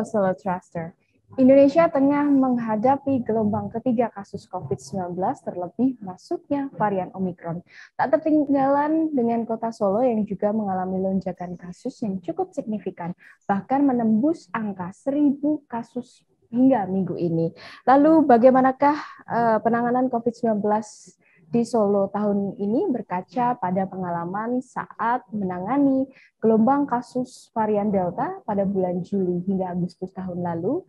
Halo Solo Truster. Indonesia tengah menghadapi gelombang ketiga kasus COVID-19 terlebih masuknya varian Omikron. Tak tertinggalan dengan kota Solo yang juga mengalami lonjakan kasus yang cukup signifikan, bahkan menembus angka 1.000 kasus hingga minggu ini. Lalu bagaimanakah penanganan COVID-19 di Solo tahun ini berkaca pada pengalaman saat menangani gelombang kasus varian Delta pada bulan Juli hingga Agustus tahun lalu?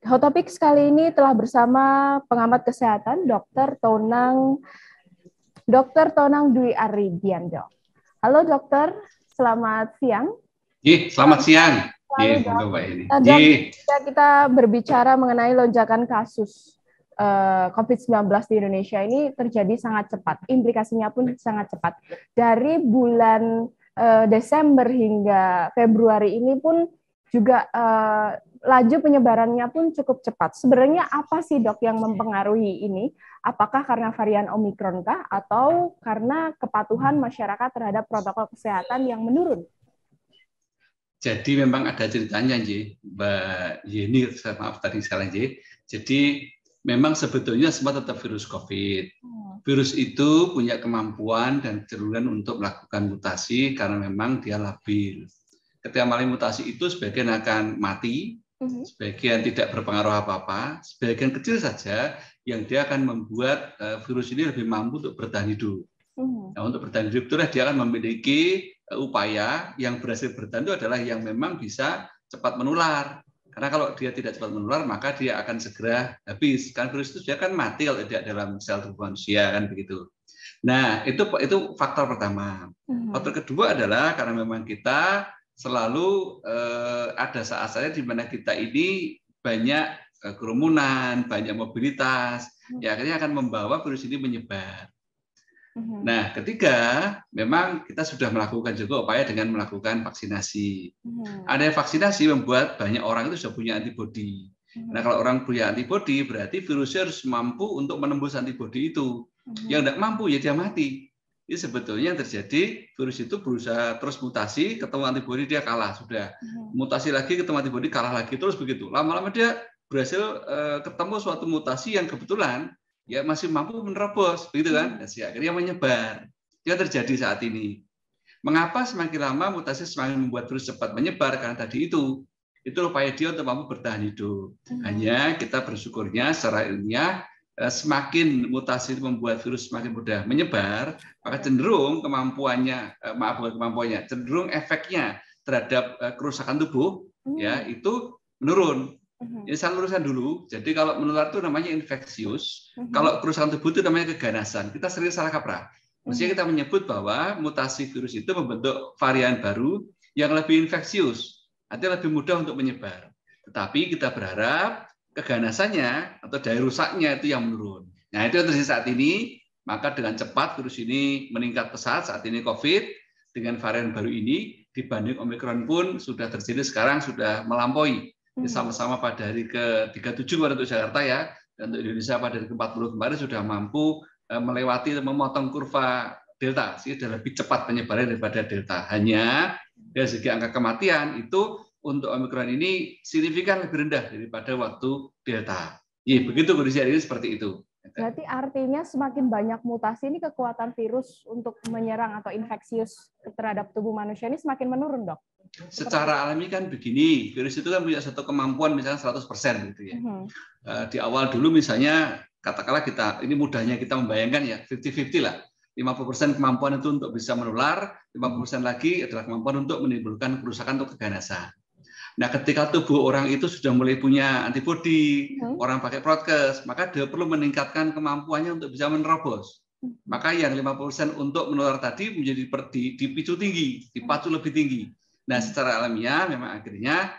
Hot Topics kali ini telah bersama pengamat kesehatan Dr. Tonang Dwi Aridiando. Halo dokter, selamat siang. Selamat siang. Dok, kita berbicara mengenai lonjakan kasus COVID-19 di Indonesia ini terjadi sangat cepat, implikasinya pun sangat cepat. Dari bulan Desember hingga Februari ini pun juga laju penyebarannya pun cukup cepat. Sebenarnya apa sih dok yang mempengaruhi ini? Apakah karena varian Omikron kah atau karena kepatuhan masyarakat terhadap protokol kesehatan yang menurun? Jadi memang ada ceritanya, Mbak Yeni, maaf tadi salah, Jadi memang sebetulnya semua tetap virus COVID. Virus itu punya kemampuan dan kecenderungan untuk melakukan mutasi karena memang dia labil. Ketika melalui mutasi itu sebagian akan mati, sebagian tidak berpengaruh apa-apa, sebagian kecil saja yang dia akan membuat virus ini lebih mampu untuk bertahan hidup. Nah, untuk bertahan hidup itulah dia akan memiliki upaya yang berhasil bertahan itu adalah yang memang bisa cepat menular. Karena kalau dia tidak cepat menular, maka dia akan segera habis. Kan virus itu dia kan mati kalau tidak dalam sel tubuh manusia, kan begitu. Nah, itu faktor pertama. Faktor kedua adalah karena memang kita selalu ada saat-saatnya di mana kita ini banyak kerumunan, banyak mobilitas, ya akhirnya akan membawa virus ini menyebar. Nah, ketiga, memang kita sudah melakukan juga upaya dengan melakukan vaksinasi. Ada vaksinasi membuat banyak orang itu sudah punya antibodi. Nah, kalau orang punya antibodi, berarti virusnya harus mampu untuk menembus antibodi itu. Yang tidak mampu, ya dia mati. Ini sebetulnya yang terjadi, virus itu berusaha terus mutasi, ketemu antibodi dia kalah, sudah. Mutasi lagi, ketemu antibodi kalah lagi, terus begitu. Lama-lama dia berhasil ketemu suatu mutasi yang kebetulan ya masih mampu menerobos, begitu kan? Akhirnya menyebar. Itu terjadi saat ini. Mengapa semakin lama mutasi semakin membuat virus cepat menyebar? Karena tadi itu upaya dia untuk mampu bertahan hidup. Hanya kita bersyukurnya secara ilmiah semakin mutasi membuat virus semakin mudah menyebar, maka cenderung cenderung efeknya terhadap kerusakan tubuh ya itu menurun. Ini saya luruskan dulu. Jadi kalau menular itu namanya infeksius. Kalau kerusakan tubuh itu namanya keganasan. Kita sering salah kaprah. Mestinya kita menyebut bahwa mutasi virus itu membentuk varian baru yang lebih infeksius, artinya lebih mudah untuk menyebar. Tetapi kita berharap keganasannya atau daya rusaknya itu yang menurun. Nah, itu yang terjadi saat ini. Maka dengan cepat virus ini meningkat pesat saat ini COVID dengan varian baru ini dibanding Omikron pun sudah terjadi sekarang sudah melampaui. Sama-sama pada hari ke-37 untuk Jakarta ya, dan untuk Indonesia pada hari ke-40 kemarin sudah mampu melewati memotong kurva Delta, sudah lebih cepat penyebaran daripada Delta. Hanya dari segi angka kematian itu untuk Omikron ini signifikan lebih rendah daripada waktu Delta. Ya, begitu kondisi hari ini seperti itu. Berarti artinya semakin banyak mutasi ini kekuatan virus untuk menyerang atau infeksius terhadap tubuh manusia ini semakin menurun, dok? Secara alami kan begini, virus itu kan punya satu kemampuan misalnya 100% gitu ya. Di awal dulu misalnya katakanlah ini mudahnya kita membayangkan ya 50-50 lah. 50% kemampuan itu untuk bisa menular, 50% lagi adalah kemampuan untuk menimbulkan kerusakan atau keganasan. Nah, ketika tubuh orang itu sudah mulai punya antibodi, orang pakai prokes, maka dia perlu meningkatkan kemampuannya untuk bisa menerobos. Maka yang 50% untuk menular tadi menjadi dipicu tinggi, dipacu lebih tinggi. Nah, secara alamiah memang akhirnya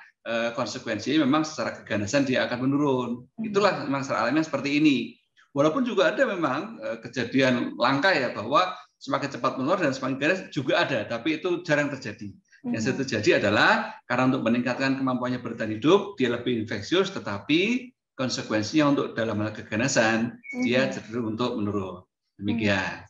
konsekuensinya memang secara keganasan dia akan menurun. Itulah memang secara alamiah seperti ini. Walaupun juga ada memang kejadian langka ya bahwa semakin cepat menular dan semakin ganas juga ada, tapi itu jarang terjadi. Yang terjadi adalah karena untuk meningkatkan kemampuannya bertahan hidup, dia lebih infeksius, tetapi konsekuensinya untuk dalam hal keganasan dia cenderung untuk menurun. Demikian.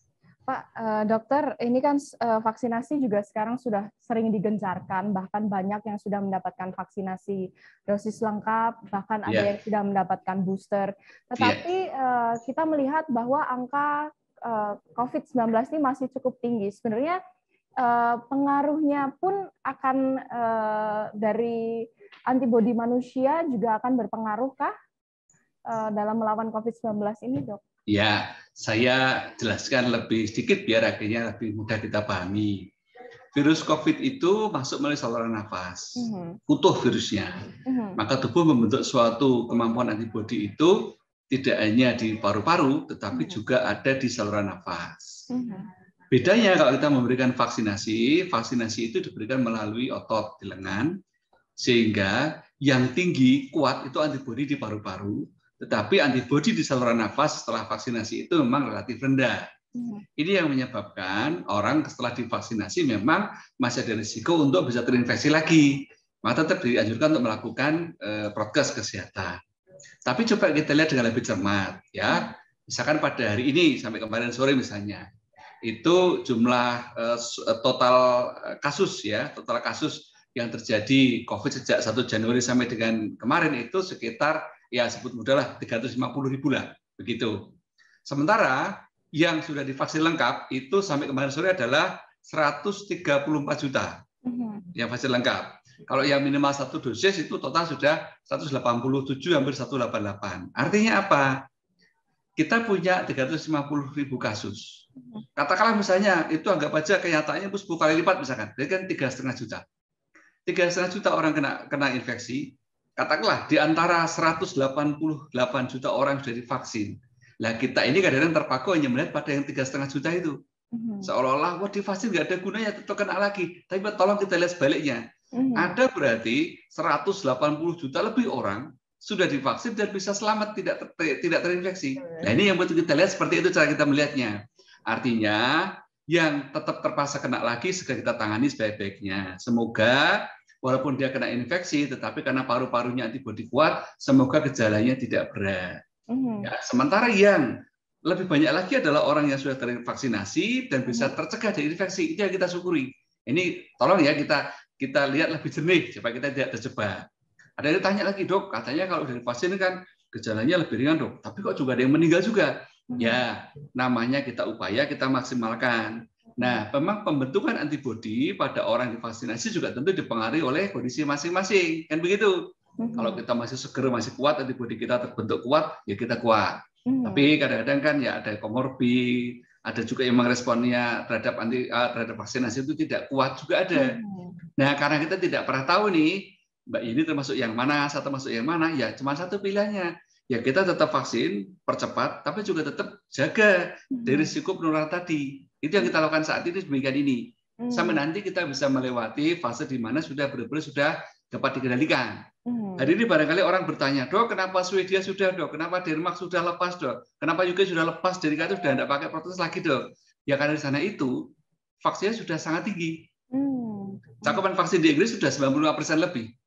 Pak Dokter, ini kan vaksinasi juga sekarang sudah sering digencarkan, bahkan banyak yang sudah mendapatkan vaksinasi dosis lengkap, bahkan ada yang sudah mendapatkan booster. Tetapi kita melihat bahwa angka COVID-19 ini masih cukup tinggi. Sebenarnya pengaruhnya pun akan dari antibodi manusia juga akan berpengaruhkah dalam melawan COVID-19 ini, Dok? Ya, saya jelaskan lebih sedikit biar akhirnya lebih mudah kita pahami. Virus COVID itu masuk melalui saluran nafas, utuh virusnya. Maka tubuh membentuk suatu kemampuan antibodi itu tidak hanya di paru-paru, tetapi juga ada di saluran nafas. Bedanya kalau kita memberikan vaksinasi, vaksinasi itu diberikan melalui otot di lengan, sehingga yang tinggi, kuat itu antibodi di paru-paru, tetapi antibodi di saluran nafas setelah vaksinasi itu memang relatif rendah. Ini yang menyebabkan orang setelah divaksinasi memang masih ada risiko untuk bisa terinfeksi lagi. Maka tetap dianjurkan untuk melakukan prokes kesehatan. Tapi coba kita lihat dengan lebih cermat, ya. Misalkan pada hari ini sampai kemarin sore misalnya, itu jumlah total kasus yang terjadi COVID sejak 1 Januari sampai dengan kemarin itu sekitar ya sebut mudahlah 350.000 lah, begitu. Sementara yang sudah divaksin lengkap itu sampai kemarin sore adalah 134 juta yang vaksin lengkap. Kalau yang minimal 1 dosis itu total sudah 187 hampir 188. Artinya apa? Kita punya 350.000 kasus. Katakanlah misalnya itu anggap aja kenyataannya 10 kali lipat misalkan, jadi kan 3,5 juta. 3,5 juta orang kena infeksi. Katakanlah di antara 188 juta orang sudah divaksin. Lah kita ini kadang-kadang terpaku hanya melihat pada yang 3,5 juta itu. Seolah-olah wah divaksin nggak ada gunanya, tetap kena lagi. Tapi tolong kita lihat sebaliknya. Ada berarti 180 juta lebih orang sudah divaksin dan bisa selamat tidak terinfeksi. Nah ini yang betul kita lihat seperti itu cara kita melihatnya. Artinya yang tetap terpaksa kena lagi segera kita tangani sebaik-baiknya. Semoga walaupun dia kena infeksi, tetapi karena paru-parunya antibodi kuat, semoga gejalanya tidak berat. Ya, sementara yang lebih banyak lagi adalah orang yang sudah tervaksinasi dan bisa tercegah dari infeksi. Itu yang kita syukuri. Ini tolong ya kita lihat lebih jernih supaya kita tidak terjebak. Ada yang tanya lagi, Dok, katanya kalau dari vaksin kan gejalanya lebih ringan, Dok. Tapi kok juga ada yang meninggal juga? Ya, namanya kita maksimalkan. Nah, memang pembentukan antibodi pada orang divaksinasi juga tentu dipengaruhi oleh kondisi masing-masing, kan begitu. Kalau kita masih seger, masih kuat, antibodi kita terbentuk kuat, ya kita kuat. Tapi kadang-kadang kan ya ada komorbid, ada juga yang responnya terhadap vaksinasi itu tidak kuat juga ada. Nah, karena kita tidak pernah tahu nih, Mbak ini termasuk yang mana, saya termasuk yang mana, ya cuma satu pilihannya. Ya kita tetap vaksin, percepat, tapi juga tetap jaga dari risiko penularan tadi. Itu yang kita lakukan saat ini demikian ini. Sampai nanti kita bisa melewati fase di mana sudah benar-benar sudah dapat dikendalikan. Hari ini barangkali orang bertanya, Dok, kenapa Swedia sudah, Dok? Kenapa Denmark sudah lepas, Dok? Kenapa UK sudah lepas dari itu sudah tidak pakai protokol lagi, Dok? Ya karena di sana itu vaksinnya sudah sangat tinggi. Cakupan vaksin di Inggris sudah 95% lebih.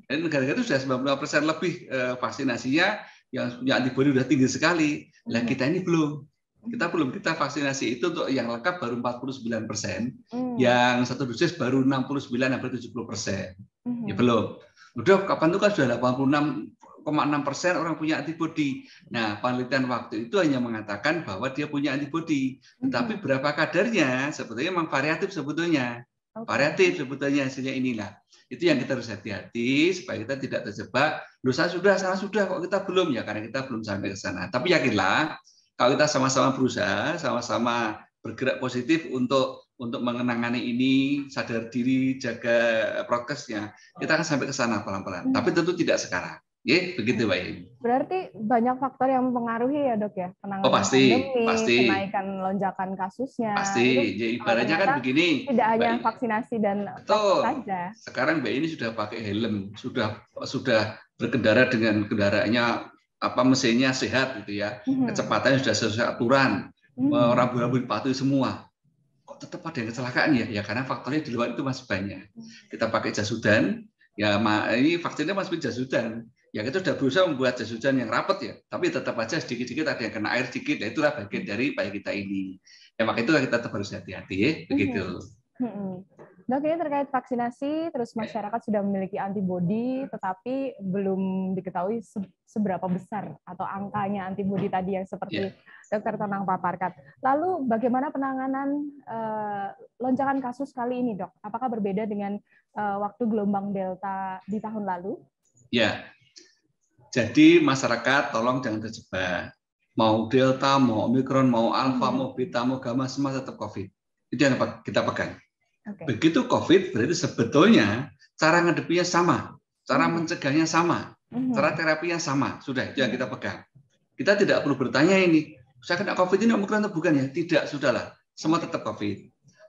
Dan negara-negara itu sudah 95% lebih vaksinasinya yang punya antibodi sudah tinggi sekali. Lah kita ini belum. Kita vaksinasi itu untuk yang lengkap baru 49%, yang satu dosis baru 69 hampir 70%. Ya belum. Udah kapan itu kan sudah 86,6% orang punya antibodi. Nah, penelitian waktu itu hanya mengatakan bahwa dia punya antibodi. Tetapi berapa kadarnya sebetulnya memang variatif sebetulnya. Variatif sebetulnya hasilnya inilah. Itu yang kita harus hati-hati supaya kita tidak terjebak. Loh, saya sudah kok kita belum ya karena kita belum sampai ke sana. Tapi yakinlah kalau kita sama-sama berusaha, sama-sama bergerak positif untuk mengenangani ini, sadar diri, jaga prokesnya, kita akan sampai ke sana pelan-pelan. Tapi tentu tidak sekarang. Ya, begitu Mbak Im. Berarti banyak faktor yang mempengaruhi ya, Dok ya? Penanganan pandemi, kenaikan lonjakan kasusnya. Pasti. Ya, ibaratnya kan begini. Tidak hanya vaksinasi dan saja. Sekarang Mbak ini sudah pakai helm, sudah berkendara dengan kendaraannya mesinnya sehat gitu ya. Kecepatannya sudah sesuai aturan. Rambu-rambu dipatuhi semua. Kok tetap ada yang kecelakaan ya? Ya karena faktornya di luar itu masih banyak. Kita pakai jas hujan, ya ini vaksinnya masih jas hujan. ya kita sudah berusaha membuat jas hujan yang rapat ya, tapi tetap aja sedikit-sedikit ada yang kena air sedikit, ya itulah bagian dari upaya kita ini. Ya maka itu kita tetap harus hati-hati ya, begitu. Dok, ini terkait vaksinasi, terus masyarakat sudah memiliki antibodi, tetapi belum diketahui seberapa besar atau angkanya antibodi tadi yang seperti Dr. Tonang paparkan. Lalu bagaimana penanganan lonjakan kasus kali ini, Dok? Apakah berbeda dengan waktu gelombang Delta di tahun lalu? Ya, jadi masyarakat tolong jangan terjebak. Mau Delta, mau Omikron, mau Alpha, mau Beta, mau Gamma, semua tetap COVID. Itu yang kita pegang. Begitu COVID, berarti sebetulnya cara ngedepinya sama, cara mencegahnya sama, cara terapinya sama. Sudah, itu yang kita pegang. Kita tidak perlu bertanya ini, saya kena COVID ini Omikron atau bukan ya? Tidak, sudahlah. Semua tetap COVID.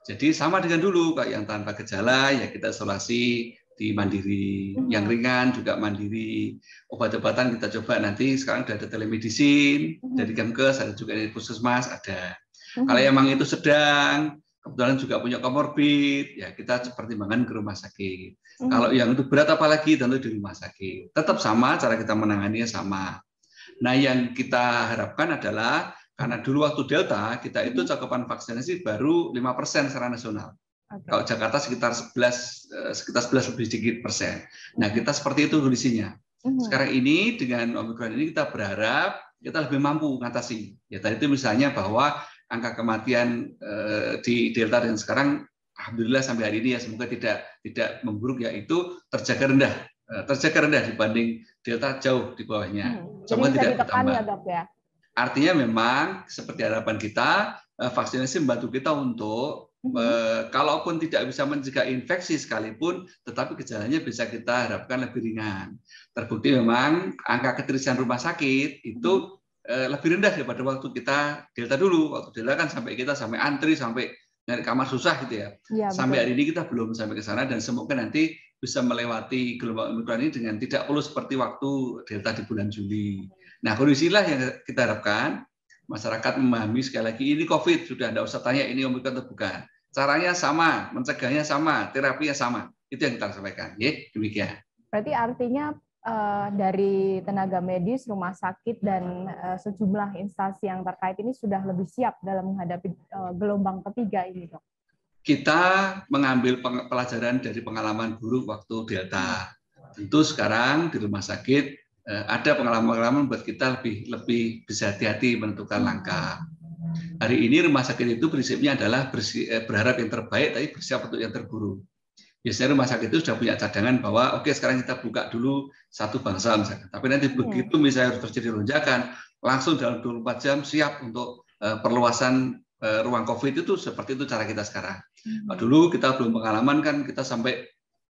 Jadi sama dengan dulu, kayak yang tanpa gejala, ya kita isolasi di mandiri. Yang ringan juga mandiri. Obat-obatan kita coba nanti, sekarang sudah ada telemedicine, dari Kemkes, ada juga dari Puskesmas, ada. Kalau emang itu sedang, kebetulan juga punya komorbid, ya kita pertimbangkan ke rumah sakit. Kalau yang itu berat apalagi tentu di rumah sakit. Tetap sama, cara kita menanganinya sama. Nah, yang kita harapkan adalah karena dulu waktu Delta kita itu cakupan vaksinasi baru 5% secara nasional. Kalau Jakarta sekitar 11 lebih sedikit persen. Nah, kita seperti itu kondisinya. Sekarang ini dengan Omikron ini kita berharap kita lebih mampu mengatasi. Ya tadi itu misalnya bahwa angka kematian di Delta dan sekarang alhamdulillah sampai hari ini ya semoga tidak memburuk, yaitu terjaga rendah dibanding Delta, jauh di bawahnya. Semoga tidak bertambah. Ya, Dok, ya? Artinya memang seperti harapan kita, vaksinasi membantu kita untuk kalaupun tidak bisa mencegah infeksi sekalipun, tetapi gejalanya bisa kita harapkan lebih ringan. Terbukti memang angka keterisian rumah sakit itu lebih rendah daripada waktu kita Delta dulu. Waktu Delta kan kita sampai antri, sampai nyari kamar susah gitu ya. Sampai hari ini kita belum sampai ke sana, dan semoga nanti bisa melewati gelombang Omikron ini dengan tidak perlu seperti waktu Delta di bulan Juli. Nah, kondisilah yang kita harapkan masyarakat memahami sekali lagi ini COVID, sudah tidak usah tanya ini Omikron atau bukan. Caranya sama, mencegahnya sama, terapinya sama. Itu yang kita sampaikan. Ya, demikian. Berarti artinya dari tenaga medis, rumah sakit, dan sejumlah instansi yang terkait ini sudah lebih siap dalam menghadapi gelombang ketiga ini, Dok? Kita mengambil pelajaran dari pengalaman buruk waktu Delta. Tentu sekarang di rumah sakit ada pengalaman-pengalaman buat kita lebih bisa hati-hati menentukan langkah. Hari ini rumah sakit itu prinsipnya adalah berharap yang terbaik, tapi bersiap untuk yang terburuk. Biasanya rumah sakit itu sudah punya cadangan bahwa oke, sekarang kita buka dulu satu bangsa misalkan. Tapi nanti begitu misalnya harus terjadi lonjakan, langsung dalam 24 jam siap untuk perluasan ruang COVID itu. Seperti itu cara kita sekarang. Dulu kita belum pengalaman kan, kita sampai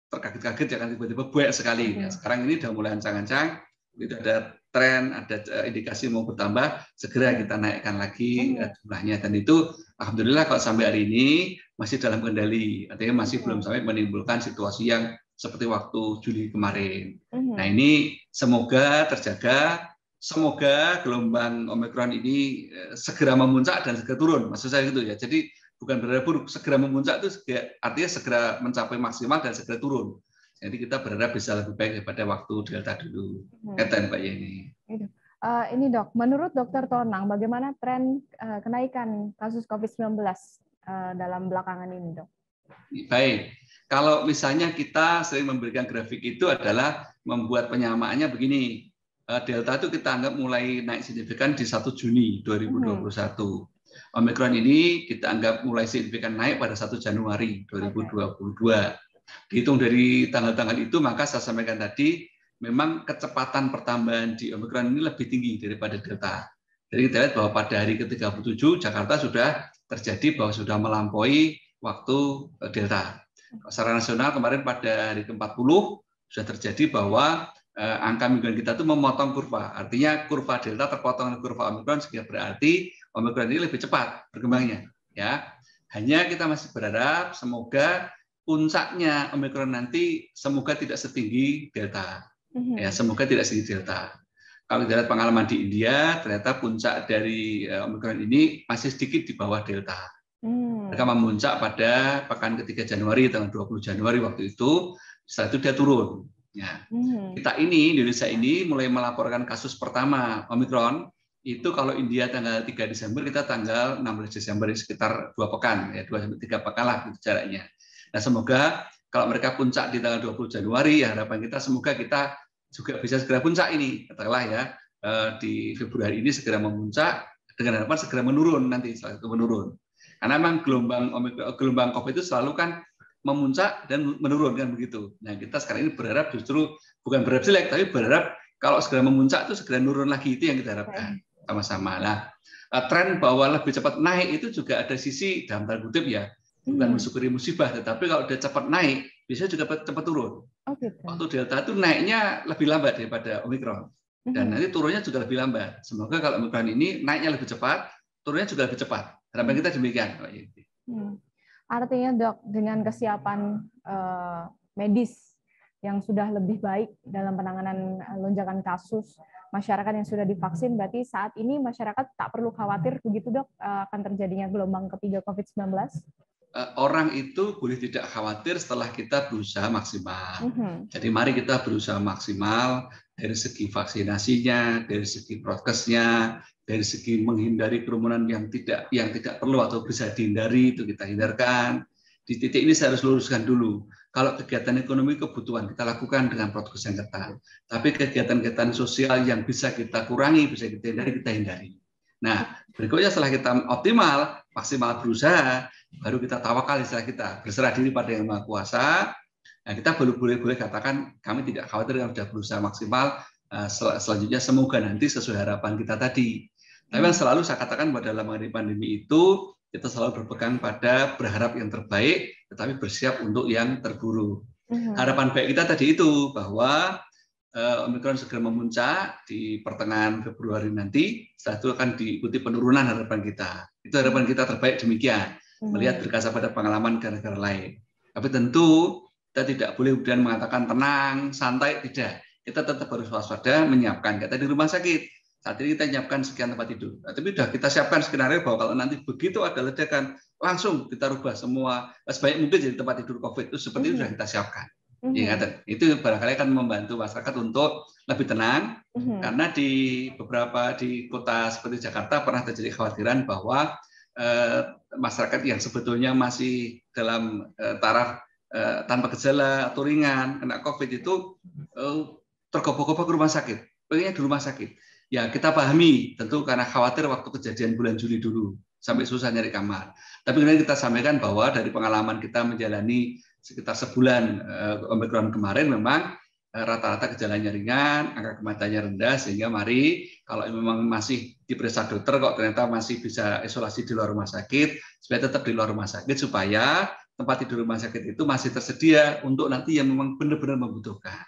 terkaget-kaget ya kan, tiba-tiba buek sekali. Ya, sekarang ini sudah mulai ancang-ancang, itu ada tren, ada indikasi mau bertambah, segera kita naikkan lagi jumlahnya. Dan itu alhamdulillah kalau sampai hari ini masih dalam kendali, artinya masih belum sampai menimbulkan situasi yang seperti waktu Juli kemarin. Nah, ini semoga terjaga, semoga gelombang Omikron ini segera memuncak dan segera turun, maksud saya gitu ya. Jadi bukan berarti buruk, segera memuncak itu artinya segera mencapai maksimal dan segera turun. Jadi kita berharap bisa lebih baik daripada waktu Delta dulu. Kata Mbak Yeni. Ini Dok, menurut Dr. Tonang, bagaimana tren kenaikan kasus COVID-19 dalam belakangan ini, Dok? Baik, kalau misalnya kita sering memberikan grafik itu adalah membuat penyamaannya begini. Delta itu kita anggap mulai naik signifikan di 1 Juni 2021. Omikron ini kita anggap mulai signifikan naik pada 1 Januari 2022. Dihitung dari tanggal-tanggal itu, maka saya sampaikan tadi, memang kecepatan pertambahan di Omikron ini lebih tinggi daripada Delta. Jadi kita lihat bahwa pada hari ke-37 Jakarta sudah terjadi bahwa sudah melampaui waktu Delta. Secara nasional kemarin pada hari ke-40 sudah terjadi bahwa angka mingguan kita itu memotong kurva. Artinya kurva Delta terpotong dengan kurva Omikron, sehingga berarti Omikron ini lebih cepat berkembangnya. Ya, hanya kita masih berharap semoga puncaknya Omikron nanti semoga tidak setinggi Delta. Ya, semoga tidak setinggi Delta. Kalau kita lihat pengalaman di India, ternyata puncak dari Omikron ini masih sedikit di bawah Delta. Mereka memuncak pada pekan ketiga Januari, tanggal 20 Januari waktu itu, setelah itu dia turun. Ya. Kita ini, Indonesia ini mulai melaporkan kasus pertama Omikron, itu kalau India tanggal 3 Desember, kita tanggal 16 Desember, sekitar 2 pekan, ya 2-3 pekan lah gitu jaraknya. Nah, semoga kalau mereka puncak di tanggal 20 Januari, ya harapan kita semoga kita juga bisa segera puncak ini, katakanlah ya, di Februari ini segera memuncak, dengan harapan segera menurun nanti, setelah itu menurun. Karena memang gelombang COVID itu selalu kan memuncak dan menurun kan begitu. Nah, kita sekarang ini berharap justru bukan berharap jelek, tapi berharap kalau segera memuncak itu segera menurun lagi, itu yang kita harapkan sama-sama. Nah, tren bahwa lebih cepat naik itu juga ada sisi dalam tanda kutip ya, bukan mensyukuri musibah, tetapi kalau udah cepat naik, bisa juga cepat turun. Waktu Delta itu naiknya lebih lambat daripada Omikron, dan nanti turunnya juga lebih lambat. Semoga kalau Omikron ini naiknya lebih cepat, turunnya juga lebih cepat. Harapan kita demikian. Artinya Dok, dengan kesiapan medis yang sudah lebih baik dalam penanganan lonjakan kasus, masyarakat yang sudah divaksin, berarti saat ini masyarakat tak perlu khawatir begitu Dok akan terjadinya gelombang ketiga COVID-19? Orang itu boleh tidak khawatir setelah kita berusaha maksimal. Jadi mari kita berusaha maksimal dari segi vaksinasinya, dari segi prokesnya, dari segi menghindari kerumunan yang tidak perlu atau bisa dihindari, itu kita hindarkan. Di titik ini saya harus luruskan dulu. Kalau kegiatan ekonomi kebutuhan kita lakukan dengan prokes yang ketat. Tapi kegiatan-kegiatan sosial yang bisa kita kurangi, bisa kita hindari. Nah, berikutnya setelah kita optimal, maksimal berusaha, baru kita tawakal, istilah kita berserah diri pada Yang Maha Kuasa. Nah, kita boleh katakan kami tidak khawatir yang sudah berusaha maksimal. Selanjutnya semoga nanti sesuai harapan kita tadi. Tapi yang selalu saya katakan bahwa dalam menghadapi pandemi itu kita selalu berpegang pada berharap yang terbaik, tetapi bersiap untuk yang terburuk. Harapan baik kita tadi itu bahwa Omikron segera memuncak di pertengahan Februari nanti, setelah itu akan diikuti penurunan harapan kita. Itu harapan kita terbaik demikian, melihat berkaca pada pengalaman negara-negara lain. Tapi tentu kita tidak boleh kemudian mengatakan tenang, santai, tidak. Kita tetap harus waspada, menyiapkan. Kita di rumah sakit, saat ini kita menyiapkan sekian tempat tidur. Tapi sudah kita siapkan skenario bahwa kalau nanti begitu ada ledakan, langsung kita rubah semua, sebaik mungkin jadi tempat tidur COVID, itu seperti itu sudah kita siapkan. Itu barangkali akan membantu masyarakat untuk lebih tenang, karena di kota seperti Jakarta pernah terjadi kekhawatiran bahwa masyarakat yang sebetulnya masih dalam taraf tanpa gejala atau ringan kena COVID itu tergopoh-gopoh ke rumah sakit, pengennya di rumah sakit. Ya kita pahami, tentu karena khawatir waktu kejadian bulan Juli dulu sampai susah nyari kamar. Tapi kemudian kita sampaikan bahwa dari pengalaman kita menjalani sekitar sebulan Omikron kemarin, memang rata-rata gejalanya ringan, angka kematiannya rendah, sehingga mari kalau memang masih diperiksa dokter kok ternyata masih bisa isolasi di luar rumah sakit, supaya tetap di luar rumah sakit, supaya tempat tidur rumah sakit itu masih tersedia untuk nanti yang memang benar-benar membutuhkan.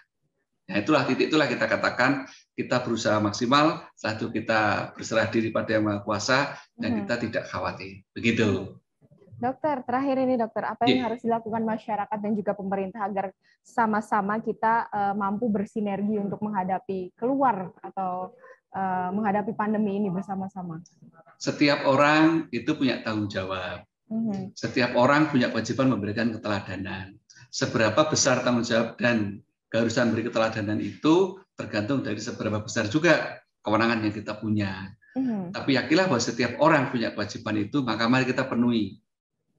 Nah, titik itulah kita katakan kita berusaha maksimal, setelah itu kita berserah diri pada Yang Maha Kuasa, dan kita tidak khawatir. Begitu. Dokter, terakhir ini dokter, apa yang harus dilakukan masyarakat dan juga pemerintah agar sama-sama kita mampu bersinergi untuk menghadapi menghadapi pandemi ini bersama-sama? Setiap orang itu punya tanggung jawab. Setiap orang punya kewajiban memberikan keteladanan. Seberapa besar tanggung jawab dan keharusan beri keteladanan itu tergantung dari seberapa besar juga kewenangan yang kita punya. Tapi yakinlah bahwa setiap orang punya kewajiban itu, maka mari kita penuhi.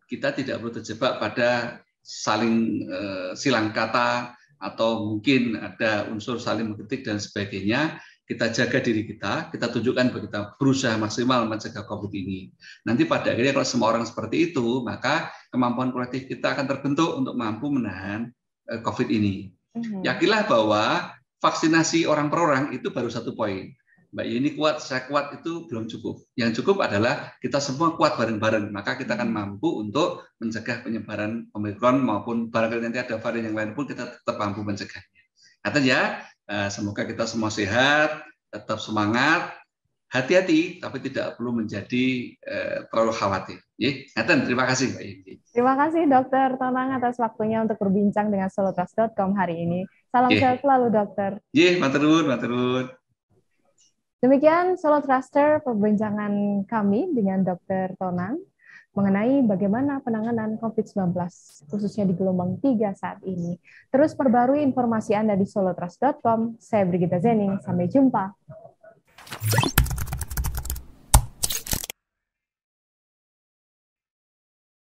Kita tidak perlu terjebak pada saling silang kata atau mungkin ada unsur saling mengkritik dan sebagainya. Kita jaga diri kita tunjukkan bahwa kita berusaha maksimal mencegah COVID ini. Nanti pada akhirnya kalau semua orang seperti itu, maka kemampuan kolektif kita akan terbentuk untuk mampu menahan COVID ini. Yakinlah bahwa vaksinasi orang per orang itu baru satu poin. Mbak Yeni kuat, saya kuat, itu belum cukup. Yang cukup adalah kita semua kuat bareng-bareng, maka kita akan mampu untuk mencegah penyebaran Omikron, maupun barangkali nanti ada varian yang lain pun kita tetap mampu mencegahnya. Artinya semoga kita semua sehat, tetap semangat, hati-hati, tapi tidak perlu menjadi terlalu khawatir. Terima kasih Mbak Yeni. Terima kasih Dokter Tonang atas waktunya untuk berbincang dengan solotrust.com hari ini. Salam sehat selalu Dokter. Matur nuwun. Demikian Solo Truster perbincangan kami dengan Dr. Tonang. mengenai bagaimana penanganan COVID-19, khususnya di gelombang 3 saat ini. Terus perbarui informasi Anda di solotrust.com. Saya Brigita Zening, sampai jumpa.